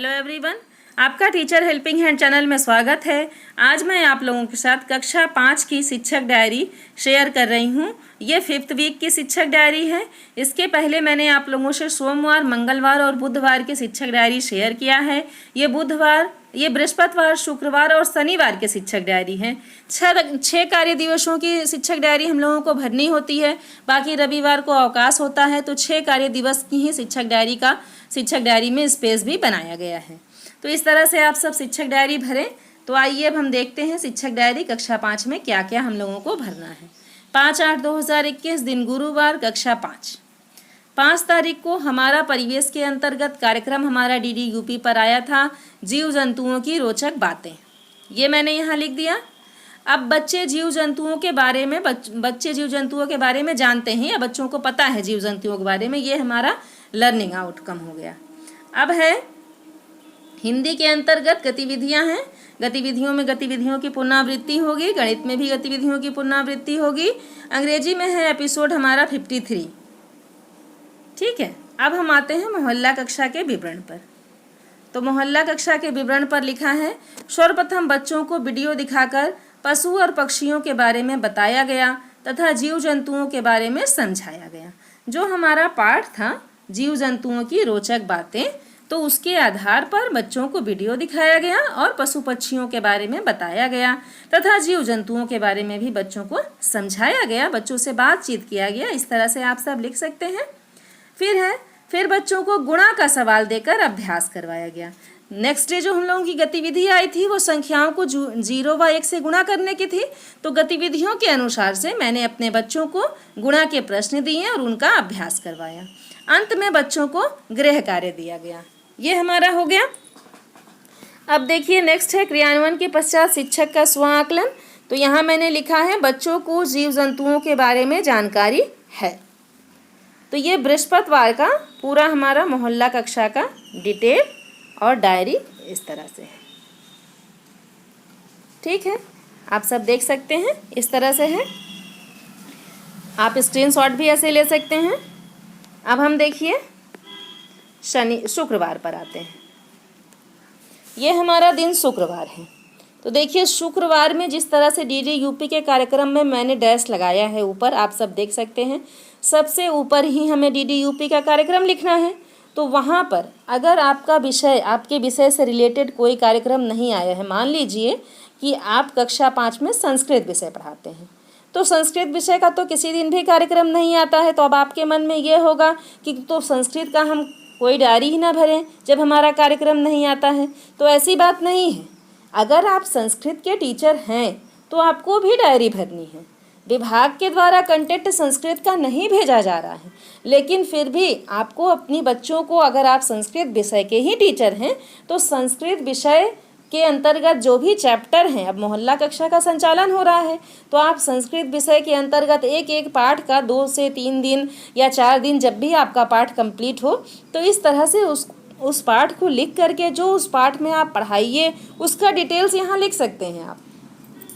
Hello everyone, आपका teacher helping hand channel में स्वागत है। आज मैं आप लोगों के साथ कक्षा 5 की शिक्षक डायरी शेयर कर रही हूँ। ये 5th वीक की शिक्षक डायरी है। इसके पहले मैंने आप लोगों से सोमवार, मंगलवार और बुधवार की शिक्षक डायरी शेयर किया है। ये बृहस्पतिवार, शुक्रवार और शनिवार की शिक्षक डायरी है। 6 कार्य दिवसों की शिक्षक डायरी हम लोगों को भरनी होती है। बाकी रविवार को अवकाश होता है, तो 6 कार्य दिवस की ही शिक्षक डायरी में स्पेस भी बनाया गया है। तो इस तरह से आप सब शिक्षक डायरी भरें। तो आइए अब हम देखते हैं शिक्षक डायरी कक्षा 5 में क्या क्या हम लोगों को भरना है। 5/8/2021 दिन गुरुवार, कक्षा 5 तारीख को हमारा परिवेश के अंतर्गत कार्यक्रम हमारा DDUP पर आया था, जीव जंतुओं की रोचक बातें। ये मैंने यहाँ लिख दिया। अब बच्चे जीव जंतुओं के बारे में जानते हैं या बच्चों को पता है जीव जंतुओं के बारे में, ये हमारा लर्निंग आउटकम हो गया। अब है हिंदी के अंतर्गत गतिविधियां हैं। गतिविधियों में गतिविधियों की पुनरावृत्ति होगी, गणित में भी गतिविधियों की पुनरावृत्ति होगी। अंग्रेजी में है एपिसोड हमारा 53। ठीक है, अब हम आते हैं मोहल्ला कक्षा के विवरण पर। तो मोहल्ला कक्षा के विवरण पर लिखा है, सर्वप्रथम बच्चों को वीडियो दिखाकर पशु और पक्षियों के बारे में बताया गया तथा जीव जंतुओं के बारे में समझाया गया। जो हमारा पाठ था जीव जंतुओं की रोचक बातें, तो उसके आधार पर बच्चों को वीडियो दिखाया गया और पशु पक्षियों के बारे में बताया गया तथा जीव जंतुओं के बारे में भी बच्चों को समझाया गया, बच्चों से बातचीत किया गया। इस तरह से आप सब लिख सकते हैं। फिर बच्चों को गुणा का सवाल देकर अभ्यास करवाया गया। नेक्स्ट डे जो हम लोगों की गतिविधि आई थी वो संख्याओं को 0 व 1 से गुणा करने की थी। तो गतिविधियों के अनुसार से मैंने अपने बच्चों को गुणा के प्रश्न दिए और उनका अभ्यास करवाया। अंत में बच्चों को गृह कार्य दिया गया। ये हमारा हो गया। अब देखिए नेक्स्ट है क्रियान्वयन के पश्चात शिक्षक का स्व आकलन। तो यहाँ मैंने लिखा है बच्चों को जीव जंतुओं के बारे में जानकारी है। तो ये बृहस्पतिवार का पूरा हमारा मोहल्ला कक्षा का डिटेल और डायरी इस तरह से है। ठीक है, आप सब देख सकते हैं इस तरह से है। आप स्क्रीनशॉट भी ऐसे ले सकते हैं। अब हम देखिए शुक्रवार पर आते हैं। ये हमारा दिन शुक्रवार है। तो देखिए शुक्रवार में जिस तरह से DDUP के कार्यक्रम में मैंने डैश लगाया है ऊपर, आप सब देख सकते हैं। सबसे ऊपर ही हमें DDUP का कार्यक्रम लिखना है। तो वहाँ पर अगर आपके विषय से रिलेटेड कोई कार्यक्रम नहीं आया है, मान लीजिए कि आप कक्षा 5 में संस्कृत विषय पढ़ाते हैं, तो संस्कृत विषय का तो किसी दिन भी कार्यक्रम नहीं आता है। तो अब आपके मन में ये होगा कि तो संस्कृत का हम कोई डायरी ही ना भरें जब हमारा कार्यक्रम नहीं आता है। तो ऐसी बात नहीं है। अगर आप संस्कृत के टीचर हैं तो आपको भी डायरी भरनी है। विभाग के द्वारा कंटेंट संस्कृत का नहीं भेजा जा रहा है, लेकिन फिर भी आपको अपनी बच्चों को, अगर आप संस्कृत विषय के ही टीचर हैं, तो संस्कृत विषय के अंतर्गत जो भी चैप्टर हैं, अब मोहल्ला कक्षा का संचालन हो रहा है, तो आप संस्कृत विषय के अंतर्गत एक पाठ का 2 से 3 दिन या 4 दिन, जब भी आपका पाठ कंप्लीट हो, तो इस तरह से उस पाठ को लिख करके जो उस पाठ में आप पढ़ाइए उसका डिटेल्स यहाँ लिख सकते हैं आप।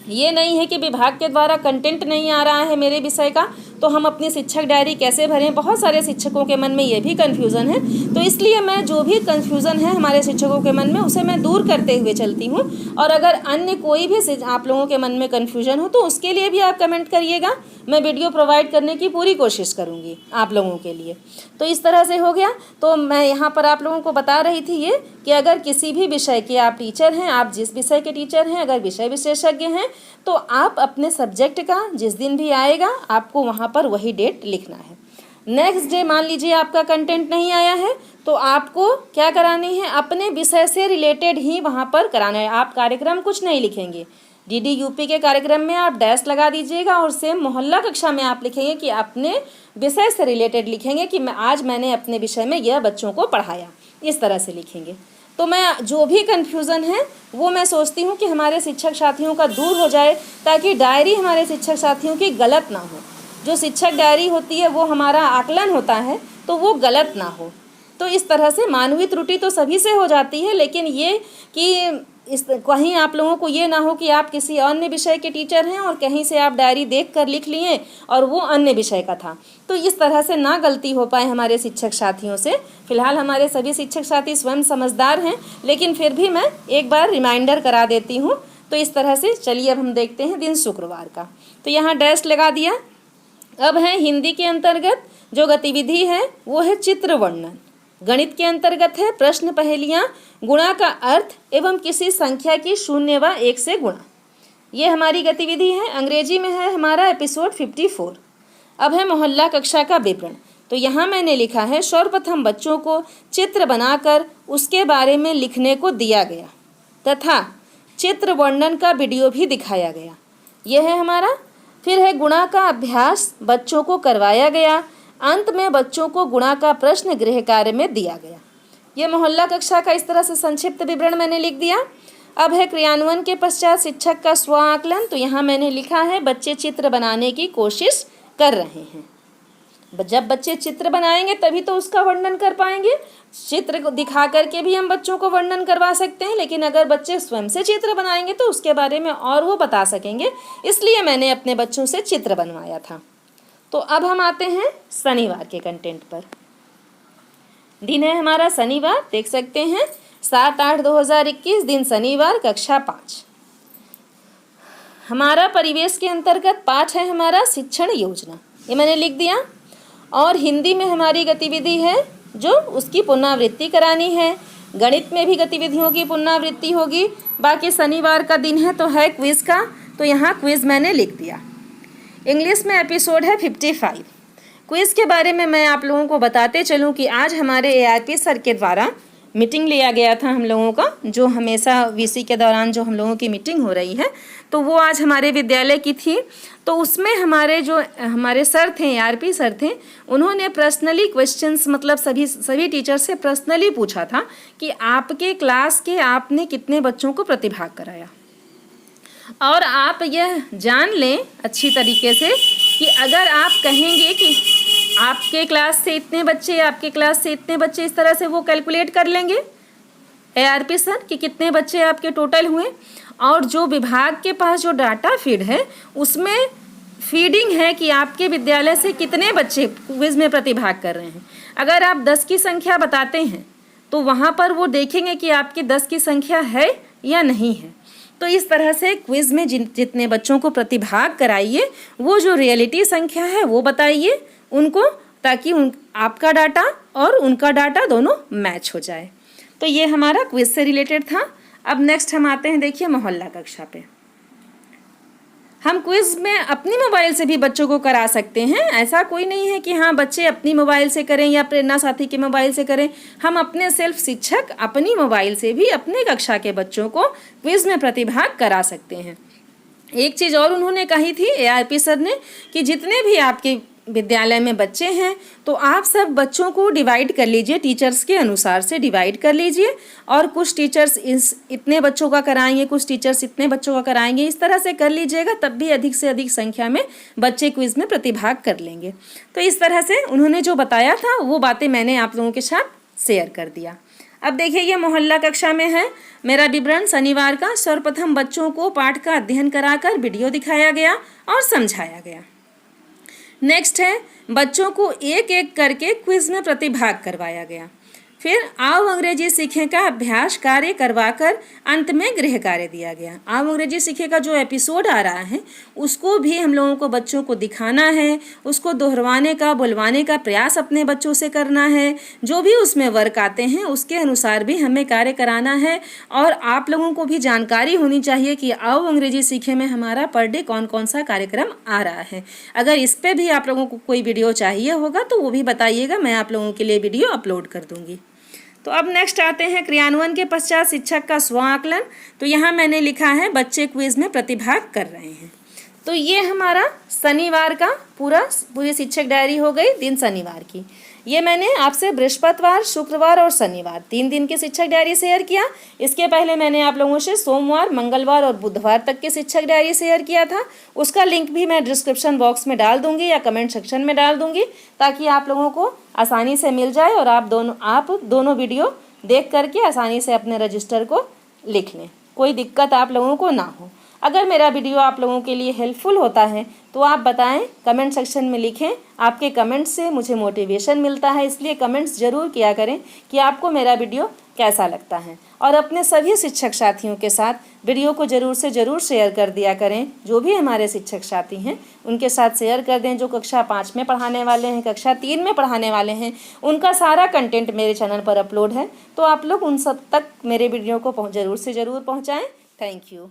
ये नहीं है कि विभाग के द्वारा कंटेंट नहीं आ रहा है मेरे विषय का, तो हम अपनी शिक्षक डायरी कैसे भरें। बहुत सारे शिक्षकों के मन में ये भी कन्फ्यूज़न है। तो इसलिए मैं जो भी कन्फ्यूज़न है हमारे शिक्षकों के मन में, उसे मैं दूर करते हुए चलती हूँ। और अगर अन्य कोई भी आप लोगों के मन में कन्फ्यूज़न हो तो उसके लिए भी आप कमेंट करिएगा। मैं वीडियो प्रोवाइड करने की पूरी कोशिश करूँगी आप लोगों के लिए। तो इस तरह से हो गया। तो मैं यहाँ पर आप लोगों को बता रही थी ये कि अगर किसी भी विषय के आप टीचर हैं, आप जिस विषय के टीचर हैं, अगर विषय विशेषज्ञ हैं, तो आप अपने सब्जेक्ट का जिस दिन भी आएगा आपको वहाँ पर वही डेट लिखना है। नेक्स्ट डे मान लीजिए आपका कंटेंट नहीं आया है, तो आपको क्या करानी है, अपने विषय से रिलेटेड ही वहाँ पर कराना है। आप कार्यक्रम कुछ नहीं लिखेंगे। DDUP के कार्यक्रम में आप डैश लगा दीजिएगा और सेम मोहल्ला कक्षा में आप लिखेंगे कि अपने विषय से रिलेटेड लिखेंगे कि आज मैंने अपने विषय में यह बच्चों को पढ़ाया। इस तरह से लिखेंगे। तो मैं जो भी कन्फ्यूज़न है वो मैं सोचती हूँ कि हमारे शिक्षक साथियों का दूर हो जाए, ताकि डायरी हमारे शिक्षक साथियों की गलत ना हो। जो शिक्षक डायरी होती है वो हमारा आकलन होता है, तो वो गलत ना हो। तो इस तरह से मानवीय त्रुटि तो सभी से हो जाती है, लेकिन ये कि कहीं आप लोगों को ये ना हो कि आप किसी अन्य विषय के टीचर हैं और कहीं से आप डायरी देख कर लिख लिए और वो अन्य विषय का था। तो इस तरह से ना गलती हो पाए हमारे शिक्षक साथियों से। फिलहाल हमारे सभी शिक्षक साथी स्वयं समझदार हैं, लेकिन फिर भी मैं एक बार रिमाइंडर करा देती हूँ। तो इस तरह से चलिए अब हम देखते हैं दिन शुक्रवार का। तो यहाँ डैश लगा दिया। अब है हिंदी के अंतर्गत जो गतिविधि है वो है चित्र वर्णन। गणित के अंतर्गत है प्रश्न पहेलियाँ, गुणा का अर्थ एवं किसी संख्या की 0 व 1 से गुणा। ये हमारी गतिविधि है। अंग्रेजी में है हमारा एपिसोड 54। अब है मोहल्ला कक्षा का विवरण। तो यहाँ मैंने लिखा है सर्वप्रथम बच्चों को चित्र बनाकर उसके बारे में लिखने को दिया गया तथा चित्र वर्णन का वीडियो भी दिखाया गया। यह है हमारा। फिर है गुणा का अभ्यास बच्चों को करवाया गया। अंत में बच्चों को गुणा का प्रश्न गृह कार्य में दिया गया। ये मोहल्ला कक्षा का इस तरह से संक्षिप्त विवरण मैंने लिख दिया। अब है क्रियान्वयन के पश्चात शिक्षक का स्व आकलन। तो यहाँ मैंने लिखा है बच्चे चित्र बनाने की कोशिश कर रहे हैं। जब बच्चे चित्र बनाएंगे तभी तो उसका वर्णन कर पाएंगे। चित्र को दिखा करके भी हम बच्चों को वर्णन करवा सकते हैं, लेकिन अगर बच्चे स्वयं से चित्र बनाएंगे तो उसके बारे में और वो बता सकेंगे। इसलिए मैंने अपने बच्चों से चित्र बनवाया था। तो अब हम आते हैं शनिवार के कंटेंट पर। दिन है हमारा शनिवार, देख सकते हैं 7/8/2021 दिन शनिवार, कक्षा 5। हमारा परिवेश के अंतर्गत पाठ है हमारा शिक्षण योजना, ये मैंने लिख दिया। और हिंदी में हमारी गतिविधि है जो उसकी पुनरावृत्ति करानी है। गणित में भी गतिविधियों की पुनरावृत्ति होगी। बाकी शनिवार का दिन है तो है क्विज़ का, तो यहाँ क्विज़ मैंने लिख दिया। इंग्लिश में एपिसोड है 55। क्विज़ के बारे में मैं आप लोगों को बताते चलूँ कि आज हमारे ARP सर के द्वारा मीटिंग लिया गया था हम लोगों का, जो हमेशा VC के दौरान जो हम लोगों की मीटिंग हो रही है, तो वो आज हमारे विद्यालय की थी। तो उसमें हमारे सर थे, ARP सर थे, उन्होंने पर्सनली क्वेश्चंस, मतलब सभी टीचर से पर्सनली पूछा था कि आपके क्लास के आपने कितने बच्चों को प्रतिभाग कराया। और आप यह जान लें अच्छी तरीके से कि अगर आप कहेंगे कि आपके क्लास से इतने बच्चे, आपके क्लास से इतने बच्चे, इस तरह से वो कैलकुलेट कर लेंगे ARP सर कि कितने बच्चे आपके टोटल हुए। और जो विभाग के पास जो डाटा फीड है उसमें फीडिंग है कि आपके विद्यालय से कितने बच्चे क्विज़ में प्रतिभाग कर रहे हैं। अगर आप 10 की संख्या बताते हैं तो वहाँ पर वो देखेंगे कि आपकी 10 की संख्या है या नहीं है। तो इस तरह से क्विज़ में जितने बच्चों को प्रतिभाग कराइए वो जो रियलिटी संख्या है वो बताइए उनको, ताकि आपका डाटा और उनका डाटा दोनों मैच हो जाए। तो ये हमारा क्विज़ से रिलेटेड था। अब नेक्स्ट हम आते हैं, देखिए मोहल्ला कक्षा पे। हम क्विज़ में अपनी मोबाइल से भी बच्चों को करा सकते हैं। ऐसा कोई नहीं है कि हाँ बच्चे अपनी मोबाइल से करें या प्रेरणा साथी के मोबाइल से करें। हम अपने सेल्फ शिक्षक अपनी मोबाइल से भी अपने कक्षा के बच्चों को क्विज़ में प्रतिभाग करा सकते हैं। एक चीज़ और उन्होंने कही थी ARP सर ने कि जितने भी आपके विद्यालय में बच्चे हैं तो आप सब बच्चों को डिवाइड कर लीजिए, टीचर्स के अनुसार से डिवाइड कर लीजिए। और कुछ टीचर्स इतने बच्चों का कराएंगे, कुछ टीचर्स इतने बच्चों का कराएंगे, इस तरह से कर लीजिएगा, तब भी अधिक से अधिक संख्या में बच्चे क्विज़ में प्रतिभाग कर लेंगे। तो इस तरह से उन्होंने जो बताया था वो बातें मैंने आप लोगों के साथ शेयर कर दिया। अब देखिए ये मोहल्ला कक्षा में है मेरा विवरण शनिवार का। सर्वप्रथम बच्चों को पाठ का अध्ययन कराकर वीडियो दिखाया गया और समझाया गया। नेक्स्ट है बच्चों को एक एक करके क्विज़ में प्रतिभाग करवाया गया। फिर आओ अंग्रेजी सीखें का अभ्यास कार्य करवाकर अंत में गृह कार्य दिया गया। आओ अंग्रेजी सीखें का जो एपिसोड आ रहा है उसको भी हम लोगों को बच्चों को दिखाना है, उसको दोहराने का, बुलवाने का प्रयास अपने बच्चों से करना है। जो भी उसमें वर्क आते हैं उसके अनुसार भी हमें कार्य कराना है। और आप लोगों को भी जानकारी होनी चाहिए कि आओ अंग्रेजी सीखें में हमारा पर डे कौन कौन सा कार्यक्रम आ रहा है। अगर इस पर भी आप लोगों को कोई वीडियो चाहिए होगा तो वो भी बताइएगा, मैं आप लोगों के लिए वीडियो अपलोड कर दूँगी। तो अब नेक्स्ट आते हैं क्रियान्वयन के पश्चात शिक्षक का स्व आकलन। तो यहाँ मैंने लिखा है बच्चे क्विज़ में प्रतिभाग कर रहे हैं। तो ये हमारा शनिवार का पूरी शिक्षक डायरी हो गई दिन शनिवार की। ये मैंने आपसे बृहस्पतिवार, शुक्रवार और शनिवार 3 दिन की शिक्षक डायरी शेयर किया। इसके पहले मैंने आप लोगों से सोमवार, मंगलवार और बुधवार तक की शिक्षक डायरी शेयर किया था। उसका लिंक भी मैं डिस्क्रिप्शन बॉक्स में डाल दूंगी या कमेंट सेक्शन में डाल दूंगी, ताकि आप लोगों को आसानी से मिल जाए और आप दोनों वीडियो देख करके आसानी से अपने रजिस्टर को लिख लें। कोई दिक्कत आप लोगों को ना हो। अगर मेरा वीडियो आप लोगों के लिए हेल्पफुल होता है तो आप बताएं, कमेंट सेक्शन में लिखें। आपके कमेंट्स से मुझे मोटिवेशन मिलता है, इसलिए कमेंट्स ज़रूर किया करें कि आपको मेरा वीडियो कैसा लगता है। और अपने सभी शिक्षक साथियों के साथ वीडियो को ज़रूर से ज़रूर शेयर कर दिया करें। जो भी हमारे शिक्षक साथी हैं उनके साथ शेयर कर दें। जो कक्षा 5 में पढ़ाने वाले हैं, कक्षा 3 में पढ़ाने वाले हैं, उनका सारा कंटेंट मेरे चैनल पर अपलोड है, तो आप लोग उन सब तक मेरे वीडियो को ज़रूर से ज़रूर पहुँचाएँ। Thank you.